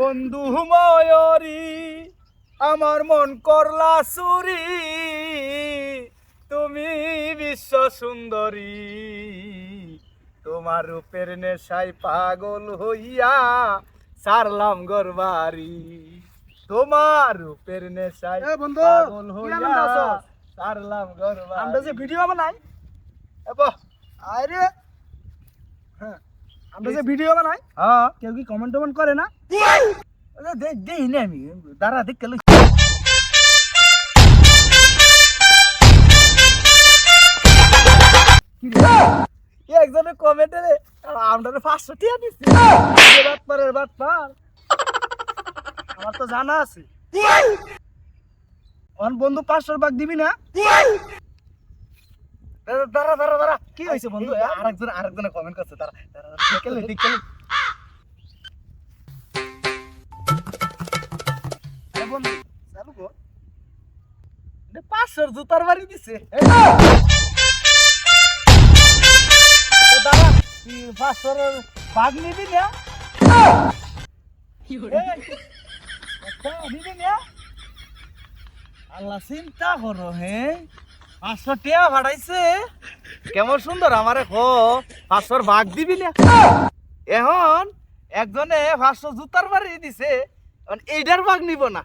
বন্ধু ময়ূরী আমার মন করলা চুরি, তুমি বিশ্ব সুন্দরী, তোমার রূপের নেশায় পাগল হইয়া সারলাম গরবারি, তোমার রূপের নেশায় বন্ধু পাগল হইয়া সারলাম গরবারি। আমরা যে ভিডিও বানাই আরে হ্যাঁ আমরা যে ভিডিও বানাই হ্যাঁ কেউ কি কমেন্ট টমেন্ট করে না? দেই না আমি দাঁড়া দেখ গেল একজনের কমেন্টে আমরা 500 টাকা দিচ্ছি। আমার তো জানা আছে অন বন্ধু 500 ভাগ দিবি না? দাঁড়া দাঁড়া দাঁড়া কি হয়েছে বন্ধু? আরেকজনে কমেন্ট করছে, দাঁড়া দাঁড়া ঠিক গেলে বন্ধু চালু কর। 500 জুতার বাড়ি দিছে। দাঁড়া 500 ভাগ নিবি না? নিবি না? আল্লাহ চিন্তা করো, হ্যাঁ 500 টাকা ভাড়াইছে, কেমন সুন্দর আমারে খো 500 ভাগ দিবি না? এখন একজনে 500 জুতার বাড়ি দিছে, এইটার ভাগ নিব না।